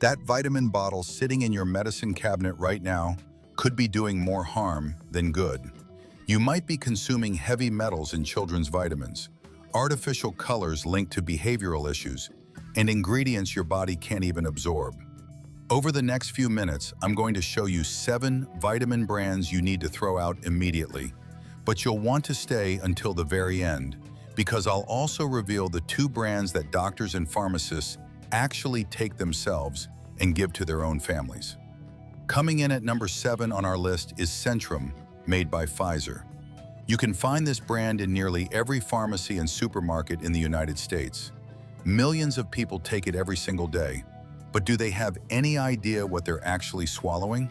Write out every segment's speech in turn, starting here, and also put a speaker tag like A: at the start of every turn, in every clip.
A: That vitamin bottle sitting in your medicine cabinet right now could be doing more harm than good. You might be consuming heavy metals in children's vitamins, artificial colors linked to behavioral issues, and ingredients your body can't even absorb. Over the next few minutes, I'm going to show you 7 vitamin brands you need to throw out immediately. But you'll want to stay until the very end, because I'll also reveal the 2 brands that doctors and pharmacists actually take themselves and give to their own families. Coming in at number 7 on our list is Centrum, made by Pfizer. You can find this brand in nearly every pharmacy and supermarket in the United States. Millions of people take it every single day. But do they have any idea what they're actually swallowing?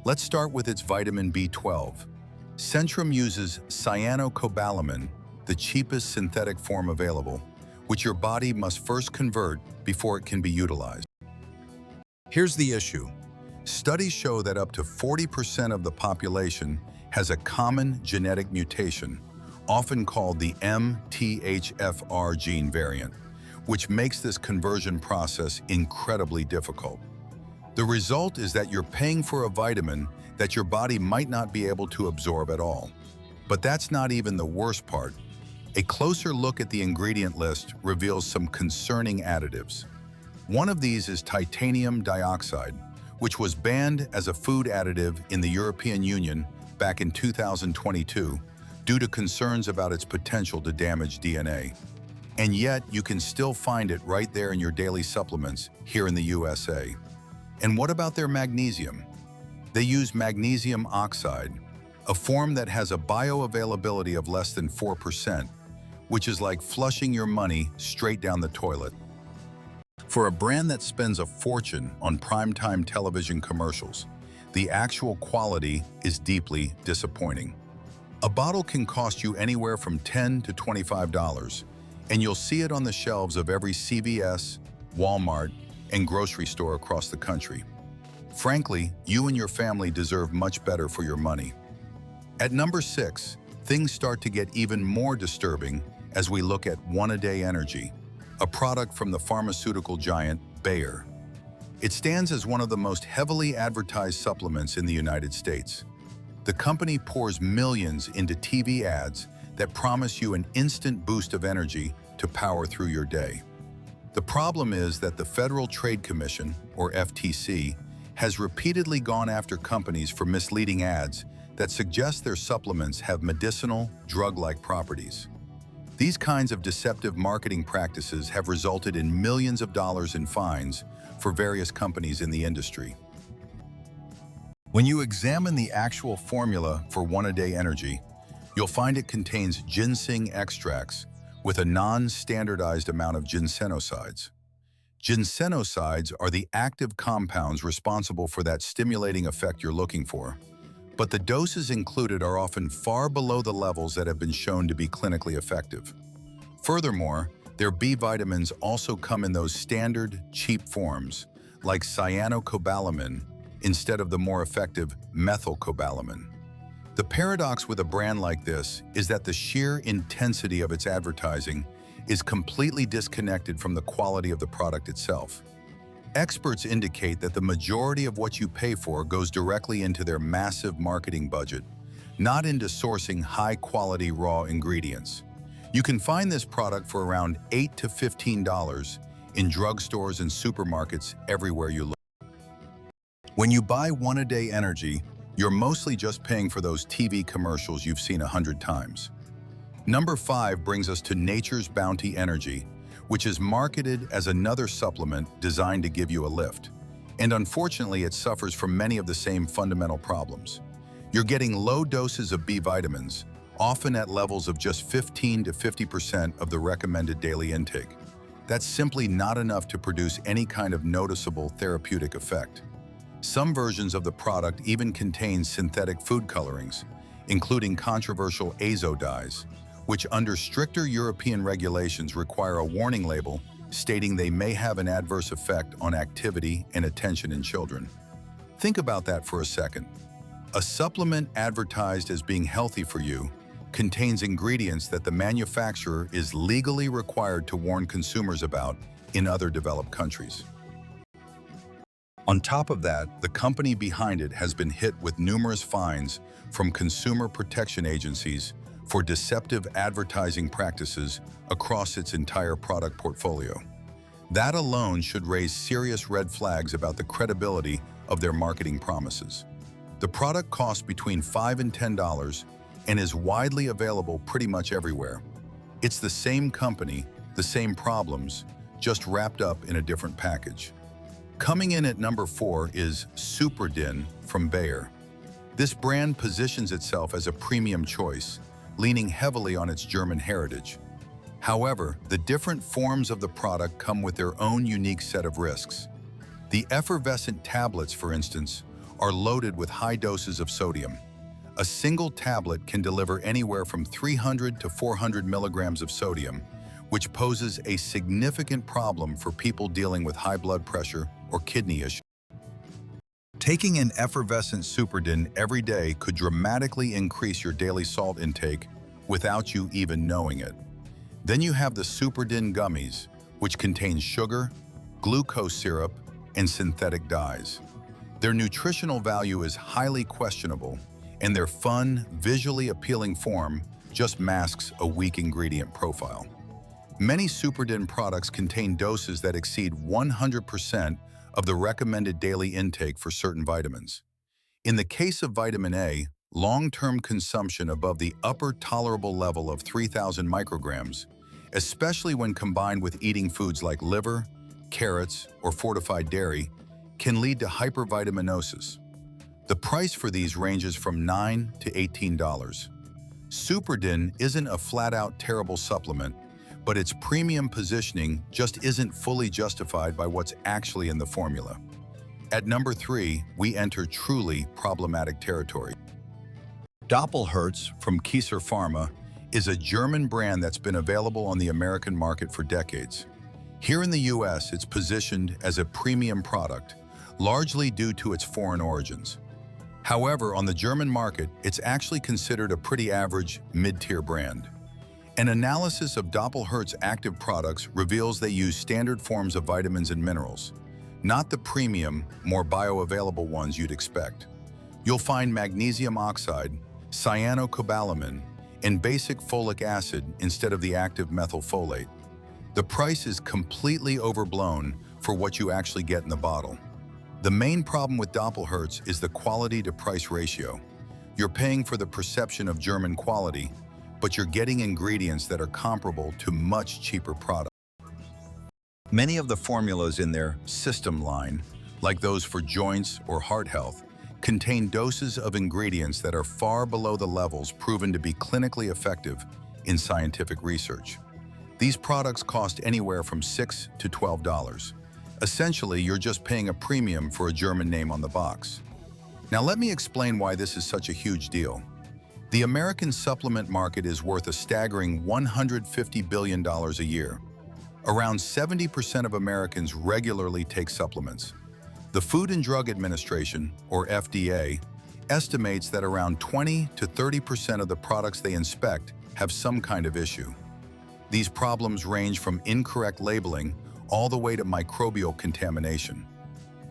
A: Let's start with its vitamin B12. Centrum uses cyanocobalamin, the cheapest synthetic form available, which your body must first convert before it can be utilized. Here's the issue. Studies show that up to 40% of the population has a common genetic mutation, often called the MTHFR gene variant, which makes this conversion process incredibly difficult. The result is that you're paying for a vitamin that your body might not be able to absorb at all. But that's not even the worst part. A closer look at the ingredient list reveals some concerning additives. One of these is titanium dioxide, which was banned as a food additive in the European Union back in 2022 due to concerns about its potential to damage DNA. And yet, you can still find it right there in your daily supplements here in the USA. And what about their magnesium? They use magnesium oxide, a form that has a bioavailability of less than 4%, which is like flushing your money straight down the toilet. For a brand that spends a fortune on primetime television commercials, the actual quality is deeply disappointing. A bottle can cost you anywhere from $10 to $25, and you'll see it on the shelves of every CVS, Walmart, and grocery store across the country. Frankly, you and your family deserve much better for your money. At number 6, things start to get even more disturbing as we look at One-A-Day Energy, a product from the pharmaceutical giant Bayer. It stands as one of the most heavily advertised supplements in the United States. The company pours millions into TV ads that promise you an instant boost of energy to power through your day. The problem is that the Federal Trade Commission, or FTC, has repeatedly gone after companies for misleading ads that suggest their supplements have medicinal, drug-like properties. These kinds of deceptive marketing practices have resulted in millions of dollars in fines for various companies in the industry. When you examine the actual formula for One-A-Day Energy, you'll find it contains ginseng extracts with a non-standardized amount of ginsenosides. Ginsenosides are the active compounds responsible for that stimulating effect you're looking for, but the doses included are often far below the levels that have been shown to be clinically effective. Furthermore, their B vitamins also come in those standard, cheap forms, like cyanocobalamin, instead of the more effective methylcobalamin. The paradox with a brand like this is that the sheer intensity of its advertising is completely disconnected from the quality of the product itself. Experts indicate that the majority of what you pay for goes directly into their massive marketing budget, not into sourcing high-quality raw ingredients. You can find this product for around $8 to $15 in drugstores and supermarkets everywhere you look. When you buy One-A-Day Energy, you're mostly just paying for those TV commercials you've seen 100 times. Number 5 brings us to Nature's Bounty Energy, which is marketed as another supplement designed to give you a lift. And unfortunately, it suffers from many of the same fundamental problems. You're getting low doses of B vitamins, often at levels of just 15 to 50% of the recommended daily intake. That's simply not enough to produce any kind of noticeable therapeutic effect. Some versions of the product even contain synthetic food colorings, including controversial azo dyes, which under stricter European regulations require a warning label stating they may have an adverse effect on activity and attention in children. Think about that for a second. A supplement advertised as being healthy for you contains ingredients that the manufacturer is legally required to warn consumers about in other developed countries. On top of that, the company behind it has been hit with numerous fines from consumer protection agencies for deceptive advertising practices across its entire product portfolio. That alone should raise serious red flags about the credibility of their marketing promises. The product costs between $5 and $10 and is widely available pretty much everywhere. It's the same company, the same problems, just wrapped up in a different package. Coming in at number 4 is Superdyn from Bayer. This brand positions itself as a premium choice, leaning heavily on its German heritage. However, the different forms of the product come with their own unique set of risks. The effervescent tablets, for instance, are loaded with high doses of sodium. A single tablet can deliver anywhere from 300 to 400 milligrams of sodium, which poses a significant problem for people dealing with high blood pressure or kidney issues. Taking an effervescent Superdyn every day could dramatically increase your daily salt intake without you even knowing it. Then you have the Superdyn gummies, which contain sugar, glucose syrup, and synthetic dyes. Their nutritional value is highly questionable, and their fun, visually appealing form just masks a weak ingredient profile. Many Superdyn products contain doses that exceed 100% of the recommended daily intake for certain vitamins. In the case of vitamin A, long-term consumption above the upper tolerable level of 3,000 micrograms, especially when combined with eating foods like liver, carrots, or fortified dairy, can lead to hypervitaminosis. The price for these ranges from $9 to $18. Superdyn isn't a flat-out terrible supplement, but its premium positioning just isn't fully justified by what's actually in the formula. At number 3, we enter truly problematic territory. Doppelherz from Kieser Pharma is a German brand that's been available on the American market for decades. Here in the US, it's positioned as a premium product, largely due to its foreign origins. However, on the German market, it's actually considered a pretty average, mid-tier brand. An analysis of Doppelherz active products reveals they use standard forms of vitamins and minerals, not the premium, more bioavailable ones you'd expect. You'll find magnesium oxide, cyanocobalamin, and basic folic acid instead of the active methylfolate. The price is completely overblown for what you actually get in the bottle. The main problem with Doppelherz is the quality-to-price ratio. You're paying for the perception of German quality, but you're getting ingredients that are comparable to much cheaper products. Many of the formulas in their system line, like those for joints or heart health, contain doses of ingredients that are far below the levels proven to be clinically effective in scientific research. These products cost anywhere from $6 to $12. Essentially, you're just paying a premium for a German name on the box. Now let me explain why this is such a huge deal. The American supplement market is worth a staggering $150 billion a year. Around 70% of Americans regularly take supplements. The Food and Drug Administration, or FDA, estimates that around 20 to 30% of the products they inspect have some kind of issue. These problems range from incorrect labeling all the way to microbial contamination.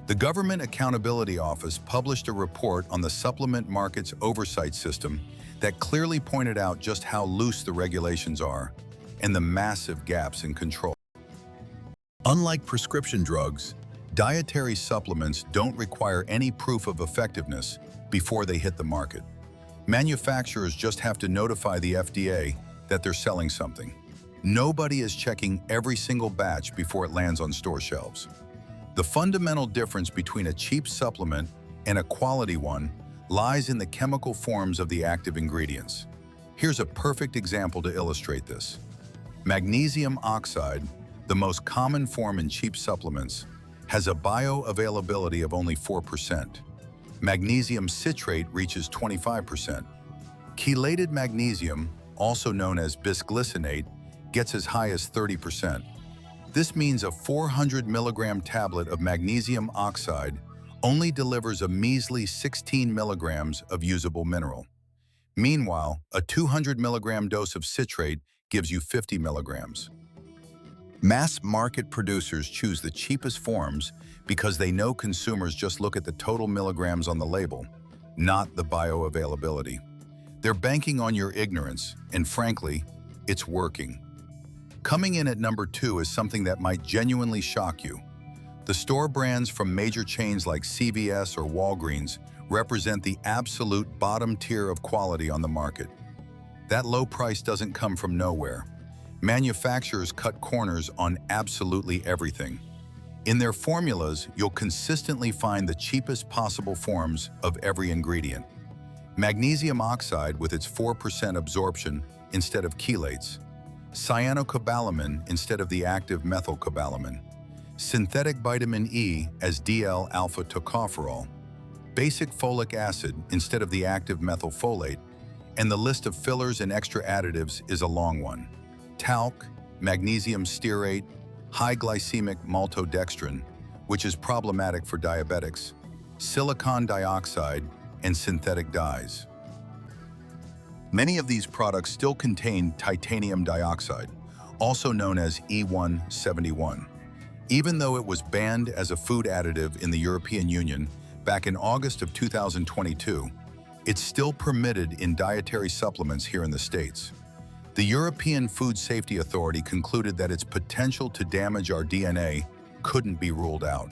A: The Government Accountability Office published a report on the supplement market's oversight system that clearly pointed out just how loose the regulations are and the massive gaps in control. Unlike prescription drugs, dietary supplements don't require any proof of effectiveness before they hit the market. Manufacturers just have to notify the FDA that they're selling something. Nobody is checking every single batch before it lands on store shelves. The fundamental difference between a cheap supplement and a quality one lies in the chemical forms of the active ingredients. Here's a perfect example to illustrate this. Magnesium oxide, the most common form in cheap supplements, has a bioavailability of only 4%. Magnesium citrate reaches 25%. Chelated magnesium, also known as bisglycinate, gets as high as 30%. This means a 400 milligram tablet of magnesium oxide only delivers a measly 16 milligrams of usable mineral. Meanwhile, a 200 milligram dose of citrate gives you 50 milligrams. Mass market producers choose the cheapest forms because they know consumers just look at the total milligrams on the label, not the bioavailability. They're banking on your ignorance, and frankly, it's working. Coming in at number 2 is something that might genuinely shock you. The store brands from major chains like CVS or Walgreens represent the absolute bottom tier of quality on the market. That low price doesn't come from nowhere. Manufacturers cut corners on absolutely everything. In their formulas, you'll consistently find the cheapest possible forms of every ingredient. Magnesium oxide with its 4% absorption instead of chelates, cyanocobalamin instead of the active methylcobalamin, synthetic vitamin E as DL-alpha tocopherol, basic folic acid instead of the active methylfolate, and the list of fillers and extra additives is a long one. Talc, magnesium stearate, high glycemic maltodextrin, which is problematic for diabetics, silicon dioxide, and synthetic dyes. Many of these products still contain titanium dioxide, also known as E171. Even though it was banned as a food additive in the European Union back in August of 2022, it's still permitted in dietary supplements here in the States. The European Food Safety Authority concluded that its potential to damage our DNA couldn't be ruled out.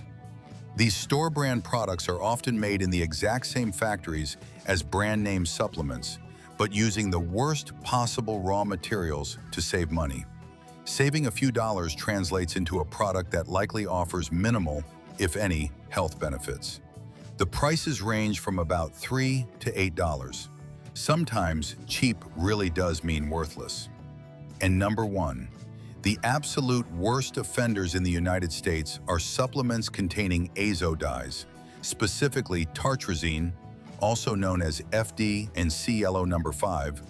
A: These store-brand products are often made in the exact same factories as brand-name supplements, but using the worst possible raw materials to save money. Saving a few dollars translates into a product that likely offers minimal, if any, health benefits. The prices range from about $3 to $8. Sometimes cheap really does mean worthless. And number 1, the absolute worst offenders in the United States are supplements containing azo dyes, specifically tartrazine, also known as FD and C yellow number 5,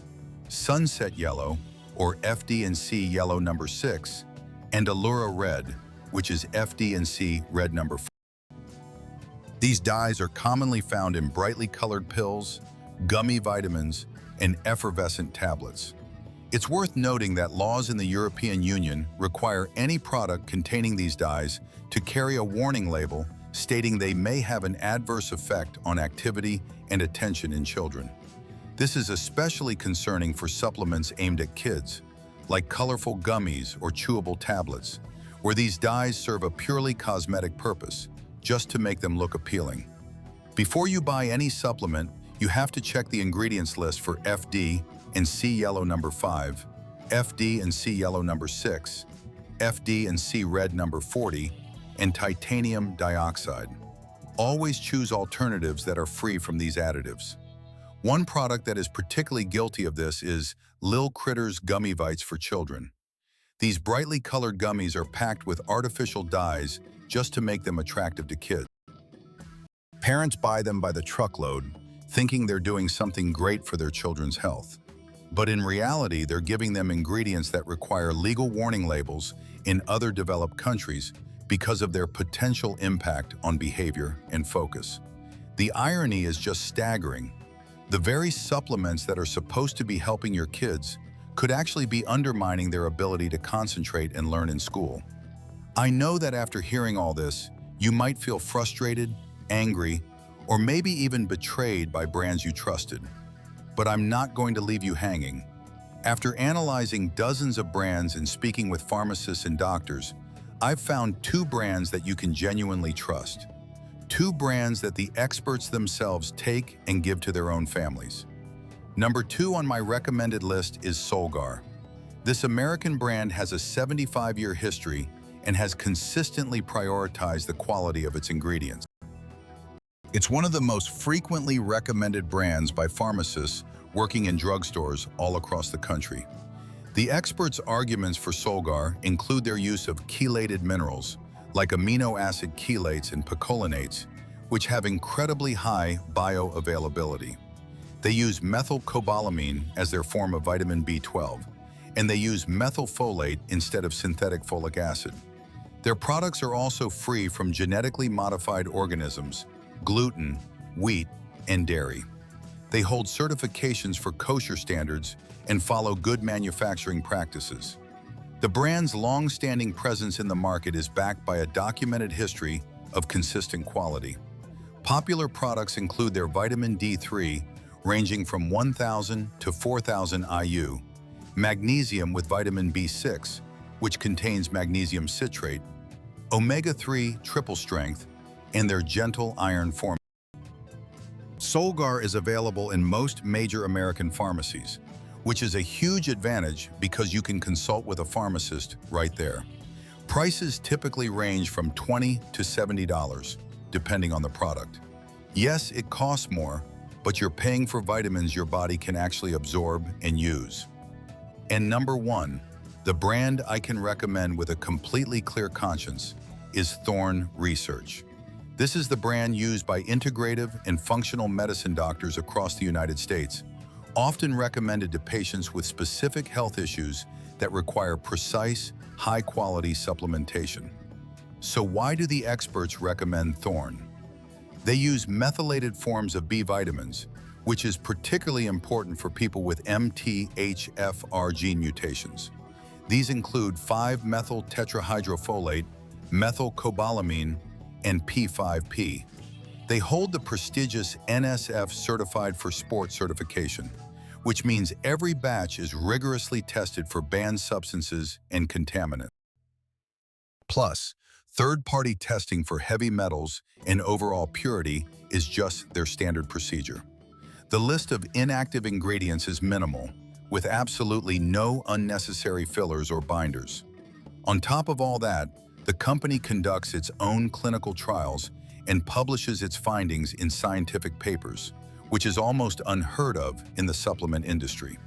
A: sunset yellow, or FD and C yellow number 6, and Allura red, which is FD and C red number 4. These dyes are commonly found in brightly colored pills, gummy vitamins, and effervescent tablets. It's worth noting that laws in the European Union require any product containing these dyes to carry a warning label stating they may have an adverse effect on activity and attention in children. This is especially concerning for supplements aimed at kids, like colorful gummies or chewable tablets, where these dyes serve a purely cosmetic purpose, just to make them look appealing. Before you buy any supplement, you have to check the ingredients list for FD and C yellow number 5, FD and C yellow number 6, FD and C red number 40, and titanium dioxide. Always choose alternatives that are free from these additives. One product that is particularly guilty of this is Lil Critters Gummy Vites for children. These brightly colored gummies are packed with artificial dyes just to make them attractive to kids. Parents buy them by the truckload, thinking they're doing something great for their children's health. But in reality, they're giving them ingredients that require legal warning labels in other developed countries because of their potential impact on behavior and focus. The irony is just staggering. The very supplements that are supposed to be helping your kids could actually be undermining their ability to concentrate and learn in school. I know that after hearing all this, you might feel frustrated, angry, or maybe even betrayed by brands you trusted. But I'm not going to leave you hanging. After analyzing dozens of brands and speaking with pharmacists and doctors, I've found 2 brands that you can genuinely trust. 2 brands that the experts themselves take and give to their own families. Number 2 on my recommended list is Solgar. This American brand has a 75-year history and has consistently prioritized the quality of its ingredients. It's one of the most frequently recommended brands by pharmacists working in drugstores all across the country. The experts' arguments for Solgar include their use of chelated minerals, like amino acid chelates and picolinates, which have incredibly high bioavailability. They use methylcobalamin as their form of vitamin B12, and they use methylfolate instead of synthetic folic acid. Their products are also free from genetically modified organisms, gluten, wheat, and dairy. They hold certifications for kosher standards and follow good manufacturing practices. The brand's long-standing presence in the market is backed by a documented history of consistent quality. Popular products include their vitamin D3, ranging from 1,000 to 4,000 IU, magnesium with vitamin B6, which contains magnesium citrate, omega-3 triple strength, and their gentle iron formula. Solgar is available in most major American pharmacies, which is a huge advantage because you can consult with a pharmacist right there. Prices typically range from $20 to $70, depending on the product. Yes, it costs more, but you're paying for vitamins your body can actually absorb and use. And number one, the brand I can recommend with a completely clear conscience is Thorne Research. This is the brand used by integrative and functional medicine doctors across the United States, often recommended to patients with specific health issues that require precise, high-quality supplementation. So why do the experts recommend Thorne? They use methylated forms of B vitamins, which is particularly important for people with MTHFR gene mutations. These include 5-methyl tetrahydrofolate, methylcobalamin, and P5P. They hold the prestigious NSF Certified for Sport certification, which means every batch is rigorously tested for banned substances and contaminants. Plus, third-party testing for heavy metals and overall purity is just their standard procedure. The list of inactive ingredients is minimal, with absolutely no unnecessary fillers or binders. On top of all that, the company conducts its own clinical trials and publishes its findings in scientific papers, which is almost unheard of in the supplement industry.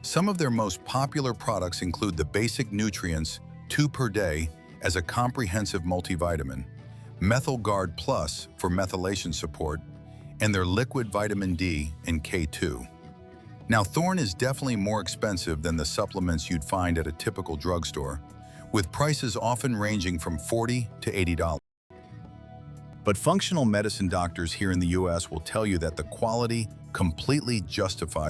A: Some of their most popular products include the basic nutrients 2 per day as a comprehensive multivitamin, Methyl Guard Plus for methylation support, and their liquid vitamin D and K2. Now, Thorne is definitely more expensive than the supplements you'd find at a typical drugstore, with prices often ranging from $40 to $80. But functional medicine doctors here in the US will tell you that the quality completely justifies